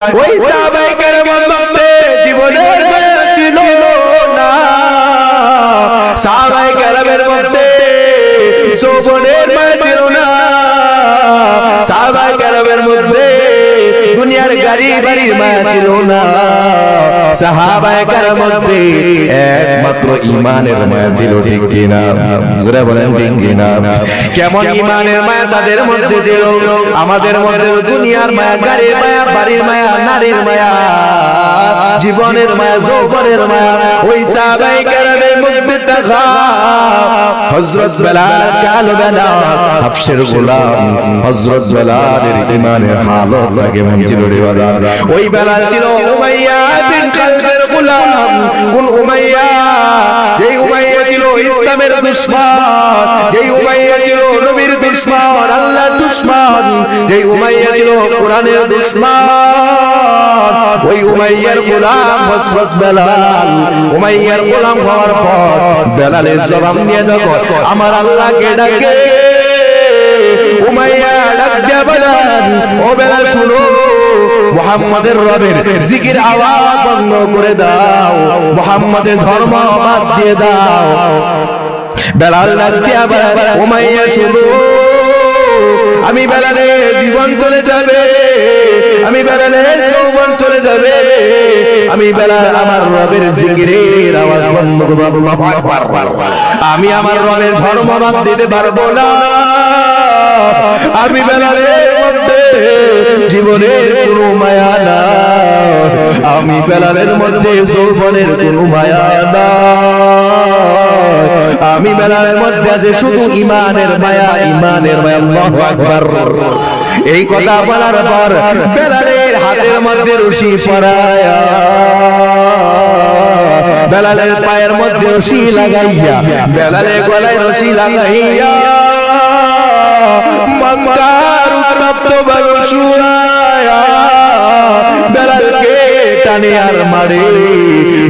ওই সাহাবায়ে কেরামের মধ্যে জীবনের মায়া ছিল না, সাহাবায়ে কেরামের মধ্যে যৌবনের মায়া ছিল না, সাহাবায়ে কেরামের মধ্যে দুনিয়ার গাড়ি বাড়ির মায়া ছিল না, সাহাবায়ে কেরামের মধ্যে একমাত্র ঈমানের মায়া ছিল। ঠিক কিনা? জোরে বলেন ঠিক কিনা? কেমন ঈমানের মায়া তাদের মধ্যে ছিল? আমাদের মধ্যে দুনিয়ার মায়া, গাড়ির মায়া, বাড়ির মায়া, নারীর মায়া, জীবনের মায়া, যৌবনের মায়া। ওই সাহাবায়ে কেরামের মধ্যে থাকা হযরত বেলাল, কালো বেলাল, হাফসের গোলাম হযরত বেলালের ঈমানের হালত কেমন ছিল রে বাজার? ওই বেলাল ছিল উমাইয়া বিন খালদের গোলাম। কোন উমাইয়া? যেই উমাইয়া ছিল ইসলামের দুশমন, যেই উমাইয়া ছিল নবীর দুশমন, আল্লাহর দুশমন, যেই উমাইয়া ছিল কোরআনের দুশমন। ওই উমাইয়ার গোলাম হযরত বেলাল। উমাইয়ার গোলাম হওয়ার পর বেলালের জবান নিয়ে যখন আমার আল্লাহকে ডাকে, উমাইয়া ডাক দিয়া বলেন, ও বেলাল শুনো, মুহাম্মাদের রবের জিকির আওয়াজ বন্ধ করে দাও, মুহাম্মাদের ধর্ম বাদ দিয়ে দাও। বেলাল ডাক দিয়া বলেন, উমাইয়া শুনো, আমি বেলালের জীবন চলে যাবে, আমি বেলালের যৌবন চলে যাবে, আমি বেলাল আমার রবের জিকিরের আওয়াজ বন্ধ করব। আল্লাহু আকবার। আমি আমার রবের ধর্ম বাদ দিতে পারবো না। আমি বেলালের মধ্যে জীবনের কোনো মায়া না, আমি বেলালের মধ্যে যৌবনের কোনো মায়া না, আমি বেলালের মধ্যে আছে শুধু ঈমানের মায়া, ঈমানের মায়া। আল্লাহু আকবার। এই কথা বলার পর বেলালের হাতের মধ্যে রশি পরায়া, বেলালের পায়ের মধ্যে রশি লাগাইয়া, বেলালের গলায় রশি লাগাইয়া মক্কার উত্তপ্ত বায়ু শুরায়া বেলালকে টানে আর মারে।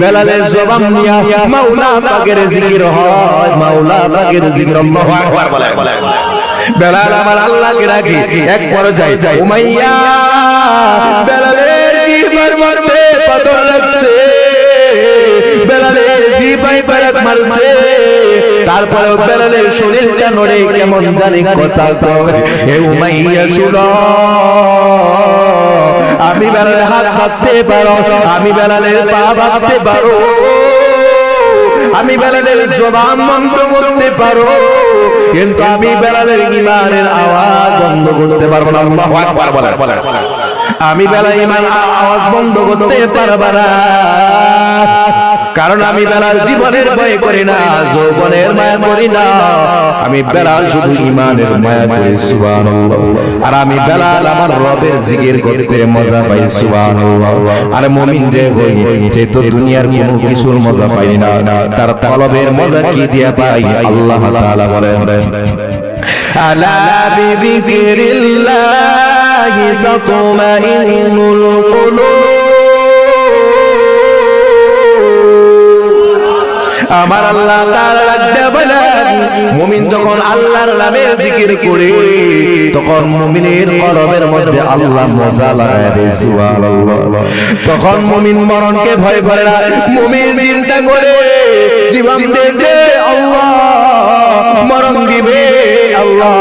বেলালের জবান নিয়া মাওলা পাকের জিকির হয়, মাওলা পাকের জিকির। আল্লাহু আকবার বলে বেলাল আমার আল্লাহকে ডাকে। এক পর্যায়ে উমাইয়া বেলালের জিহ্বার মধ্যে পাথর লাগছে, বেলালের জিহ্বায় পেরেক মারছে, তারপরেও বেলালের শরীরটা নড়ে কেমন জানি কথা কয়, হে উমাইয়া শুনো, আমি বেলালের হাত বাঁধতে পারো, আমি বেলালের পা বাঁধতে পারো, আমি বেলালের জবান বন্ধ করতে পারো, কিন্তু আমি বেলালের ঈমানের আওয়াজ বন্ধ করতে পারবো না। আল্লাহু আকবার বলে আমি বেলাল ঈমান আওয়াজ বন্ধ করতে পারবো না, কারণ আমি বেলাল জীবনের ভয় করি না, যৌবনের মায়া করি না, আমি বেলাল শুধু ঈমানের মায়া করি। সুবহানাল্লাহ। আর আমি বেলাল আমার রবের জিকির করতে মজা পাই। সুবহানাল্লাহ। আর মুমিন যে হই, সে তো দুনিয়ার কোনো কিছুর মজা পাই না, তার কলবের মজা কি দিয়া পাই? আল্লাহ তাআলা বলেন, আলা বিযিকিরিল্লাহি তাতমাইন্নুল কুলুব। আমার আল্লাহ তাআলা রাখতে বলেন, মুমিন যখন আল্লাহর নামের জিকির করে, তখন মুমিনের কলবের মধ্যে আল্লাহ মজা লাগায় দেয়। সুবহানাল্লাহ। তখন মুমিন মরণকে ভয় করে না, মুমিন চিন্তা করে জীবন দিতে আল্লাহ মরণ দিবে, আল্লাহ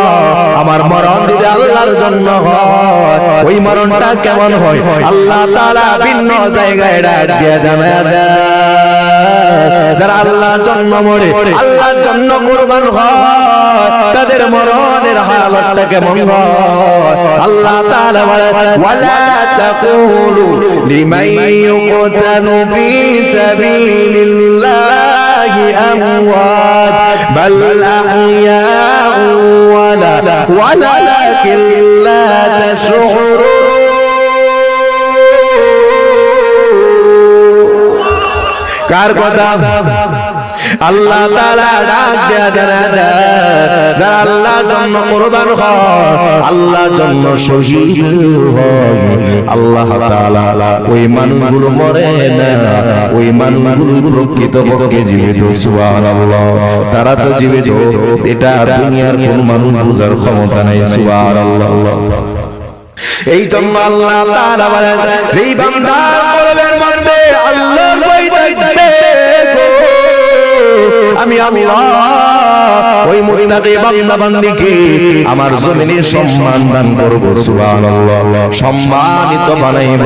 আমার মরণ দিবে আল্লাহর জন্য হয়। ওই মরণটা কেমন হয়? আল্লাহ তাআলা ভিন্ন জায়গায় ডাক দিয়ে জানায় দেয়, যারা আল্লাহর জন্য মরে, আল্লাহর জন্য কুরবান হয়, তাদের মরণের হালতটা কেমন হয়? আল্লাহ তাআলা বলেন, ওয়ালা তাকুলু লিমান ইউকতালু ফি সাবিলিল্লাহি আমওয়াত বাল আহইয়াউ ওয়ালাকিন লা তাশউরুন। কার কথা? আল্লাহ তাআলা ডাক দেয়া জানা যারা আল্লাহর জন্য কুরবান হয়, আল্লাহর জন্য শহীদ হয়, আল্লাহ তাআলা ওই মানুষগুলো মরে না, ওই মানুষগুলো প্রকৃতপক্ষে জীবিত। সুবহানাল্লাহ। তারা তো জীবিত, এটা দুনিয়ার কোন মানুষ বুঝার ক্ষমতা নাই। সুবহানাল্লাহ। এই জন্য আল্লাহ তাআলা বলেন যেই বান্দা কলবের মধ্যে আল্লাহর ভয় থাকবে গো, আমি আল্লাহ ওই মুত্তাকি বান্দা বান্দীকে আমার জমিনে সম্মান দান করব, সুবহানাল্লাহ, সম্মানিত বানাইব।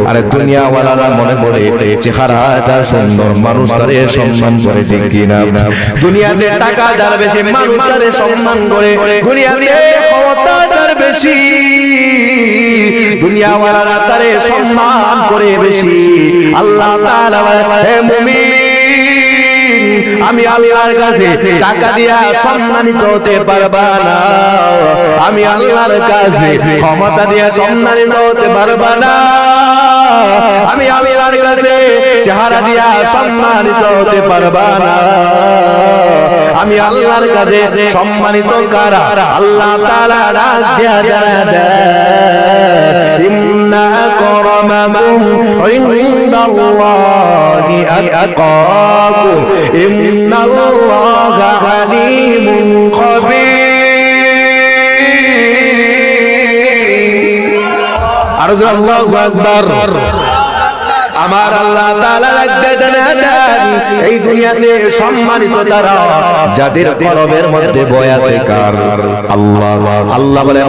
আরে দুনিয়া ওয়ালারা মনে করে চেহারাটা সুন্দর, মানুষ তারে সম্মান করে, ঠিক কি না? দুনিয়াতে টাকা যার বেশি মানুষ তারে সম্মান করে, দুনিয়াতে ক্ষমতা যার বেশি দুনিয়া ওয়ালারা তারে সম্মান করে বেশি। আল্লাহ তাআলা হে মুমিন, আমি আল্লাহর কাছে টাকা দিয়া সম্মানিত হতে পারবা না, আমি আল্লাহর কাছে ক্ষমতা দিয়া সম্মানিত হতে পারবা না, আমি আল্লাহর কাছে চেহারা দিয়া সম্মানিত হতে পারবা না, আমি আল্লাহর কাছে সম্মানিত কারা? আল্লাহ তাআলা ডাক দিয়া জানা দেন, ইন্না আকরামাকুম ইনদাল্লাহি আতকাকুম ইন্নাল্লাহা আলীমুন খাবীর। আর আল্লাহু আকবার। আমার আল্লাহ তাআলা লাগবে জানাতেন এই দুনিয়াতে সম্মানিত তারা যাদের কলবের মধ্যে ভয় আছে কার? আল্লাহ। আল্লাহ বলে